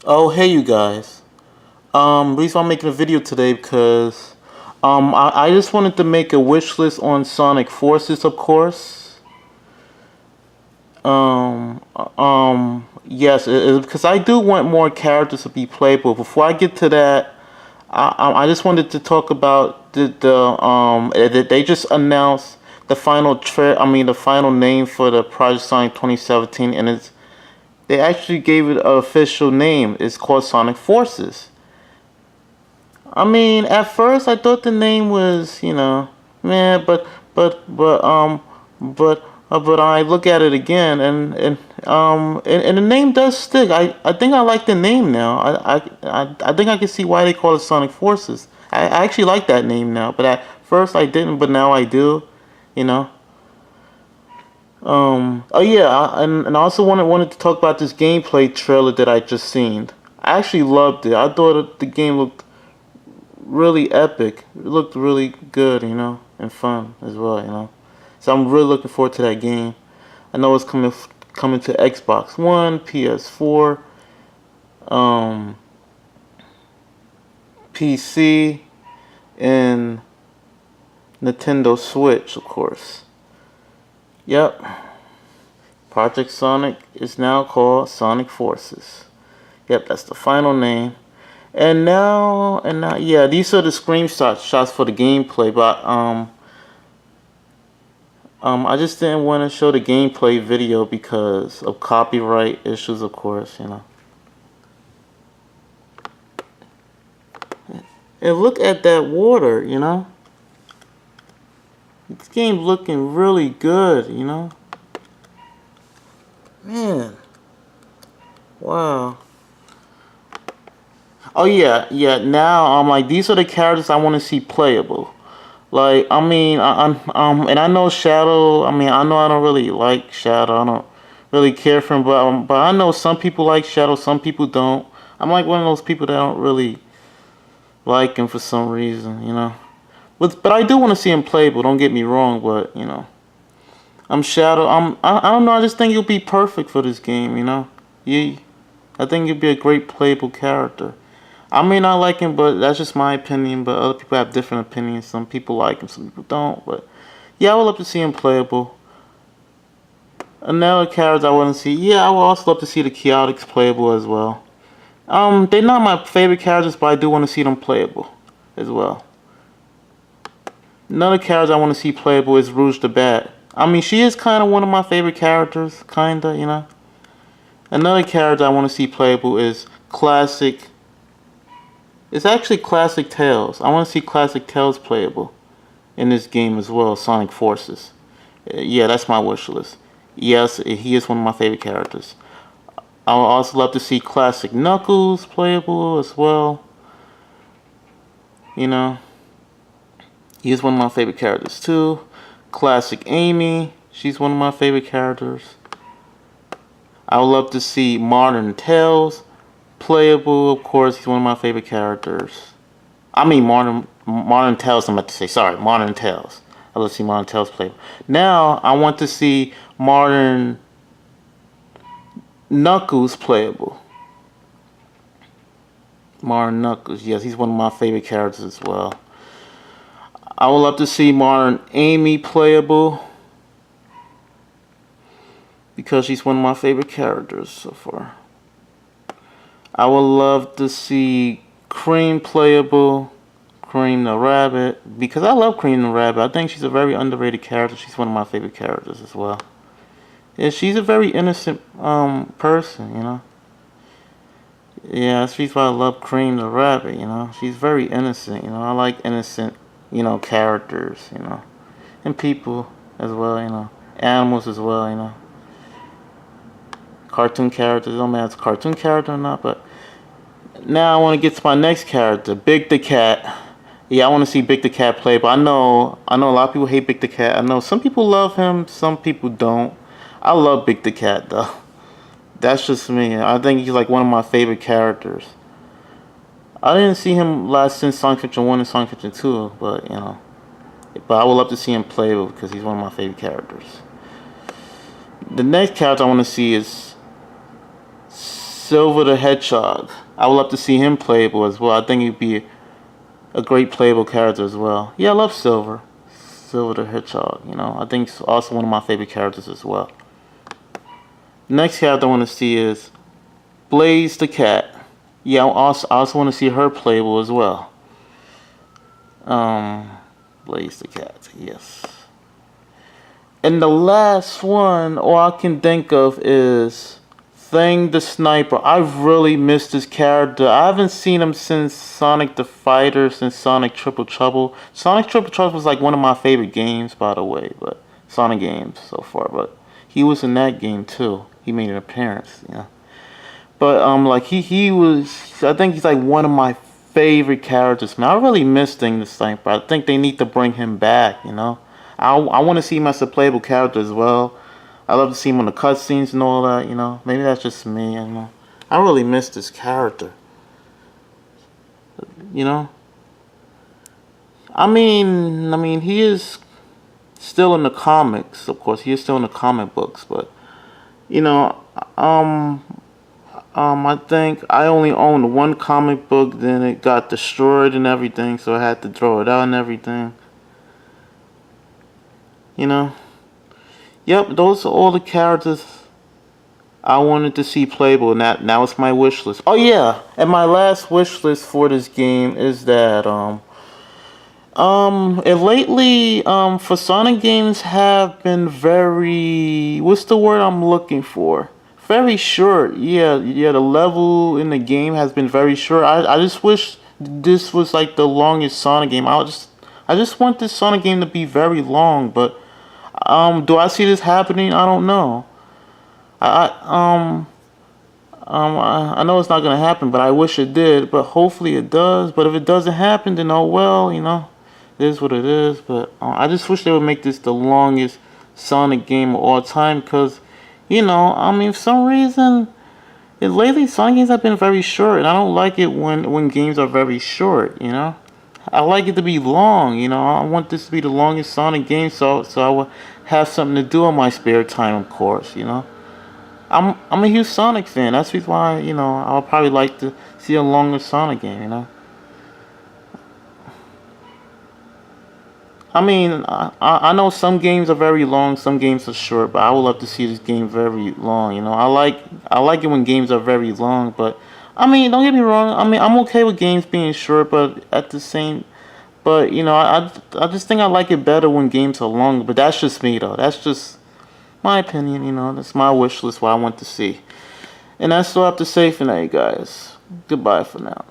Oh, hey you guys. Reason I'm making a video today because I just wanted to make a wish list on Sonic Forces, of course. Yes, because I do want more characters to be playable. Before I get to that, I just wanted to talk about they just announced the final the final name for the Project Sonic 2017, and they actually gave it an official name. It's called Sonic Forces. I mean, at first I thought the name was, man, but I look at it again, and the name does stick. I think I like the name now. I think I can see why they call it Sonic Forces. I actually like that name now, but at first I didn't, but now I do, you know. Oh yeah, and I also wanted to talk about this gameplay trailer that I just seen. I actually loved it. I thought the game looked really epic. It looked really good, and fun as well, So I'm really looking forward to that game. I know it's coming to Xbox One, PS4, um, PC, and Nintendo Switch, of course. Yep. Project Sonic is now called Sonic Forces. Yep, that's the final name. And now, yeah, these are the screenshots for the gameplay, but I just didn't want to show the gameplay video because of copyright issues, of course, And look at that water, This game looking really good, Man, wow. Oh yeah, yeah. Now I'm like, these are the characters I want to see playable. Like, I mean, and I know Shadow. I mean, I know I don't really like Shadow. I don't really care for him, but I know some people like Shadow, some people don't. I'm like one of those people that don't really like him for some reason. But I do want to see him playable. Don't get me wrong, but I'm Shadow. I don't know. I just think he'll be perfect for this game. Yeah, I think he'll be a great playable character. I may not like him, but that's just my opinion. But other people have different opinions. Some people like him, some people don't. But yeah, I would love to see him playable. Another character I want to see. Yeah, I would also love to see the chaotix playable as well. They're not my favorite characters, but I do want to see them playable as well. Another character I want to see playable is Rouge the Bat. I mean, she is kind of one of my favorite characters, kinda. Another character I want to see playable is Classic. It's actually Classic Tails. I want to see Classic Tails playable in this game as well, Sonic Forces. Yeah, that's my wish list. Yes, he is one of my favorite characters. I would also love to see Classic Knuckles playable as well. He is one of my favorite characters too. Classic Amy, she's one of my favorite characters. I would love to see Modern Tails playable, of course. He's one of my favorite characters. I mean, Modern Tails. I'm about to say, sorry, Modern Tails. I love to see Modern Tails playable. Now I want to see Modern Knuckles playable. Modern Knuckles, yes, he's one of my favorite characters as well. I would love to see Modern Amy playable because she's one of my favorite characters so far. I would love to see Cream playable, Cream the Rabbit, because I love Cream the Rabbit. I think she's a very underrated character. She's one of my favorite characters as well. Yeah, she's a very innocent person, Yeah, that's the reason why I love Cream the Rabbit, She's very innocent, I like innocent, characters, and people as well, Animals as well, Cartoon characters, don't matter if it's a cartoon character or not, but now I want to get to my next character, Big the Cat. Yeah, I want to see Big the Cat play, but I know a lot of people hate Big the Cat. I know some people love him, some people don't. I love Big the Cat though. That's just me. I think he's like one of my favorite characters. I didn't see him last since Sonic Adventure 1 and Sonic Adventure 2, but but I would love to see him play because he's one of my favorite characters. The next character I want to see is Silver the Hedgehog. I would love to see him playable as well. I think he'd be a great playable character as well. Yeah, I love Silver. Silver the Hedgehog. You know, I think he's also one of my favorite characters as well. Next character I want to see is Blaze the Cat. Yeah, I also want to see her playable as well. Blaze the Cat. Yes. And the last one, all I can think of is Fang the Sniper. I've really missed this character. I haven't seen him since Sonic the Fighter, since Sonic Triple Trouble. Sonic Triple Trouble was like one of my favorite games, by the way, but Sonic games so far. But he was in that game too. He made an appearance, yeah. But like he was. I think he's like one of my favorite characters. Man, I really miss Fang the Sniper. I think they need to bring him back. You know. I want to see him as a playable character as well. I love to see him on the cutscenes and all that, you know. Maybe that's just me, you know. I really miss this character. You know. I mean, he is still in the comics, of course. He is still in the comic books, but you know, I think I only owned one comic book, then it got destroyed and everything, so I had to throw it out and everything. You know? Yep, those are all the characters I wanted to see playable, and now it's my wish list. Oh yeah, and my last wish list for this game is that and lately for Sonic games have been very, what's the word I'm looking for? Very short. Yeah, the level in the game has been very short. I just wish this was like the longest Sonic game. I just want this Sonic game to be very long, but do I see this happening? I don't know. I know it's not gonna happen, but I wish it did. But hopefully it does. But if it doesn't happen, then oh well, you know, it is what it is. But I just wish they would make this the longest Sonic game of all time, because, you know, I mean, for some reason, lately Sonic games have been very short, and I don't like it when games are very short. You know. I like it to be long, you know. I want this to be the longest Sonic game, so I will have something to do in my spare time, of course, you know. I'm a huge Sonic fan. That's why, you know, I'll probably like to see a longer Sonic game, you know. I mean, I know some games are very long, some games are short, but I would love to see this game very long, you know. I like it when games are very long, but I mean, don't get me wrong. I mean, I'm okay with games being short, but you know, I just think I like it better when games are long. But that's just me, though. That's just my opinion, you know. That's my wish list, what I want to see. And that's all I have to say for now, you guys. Goodbye for now.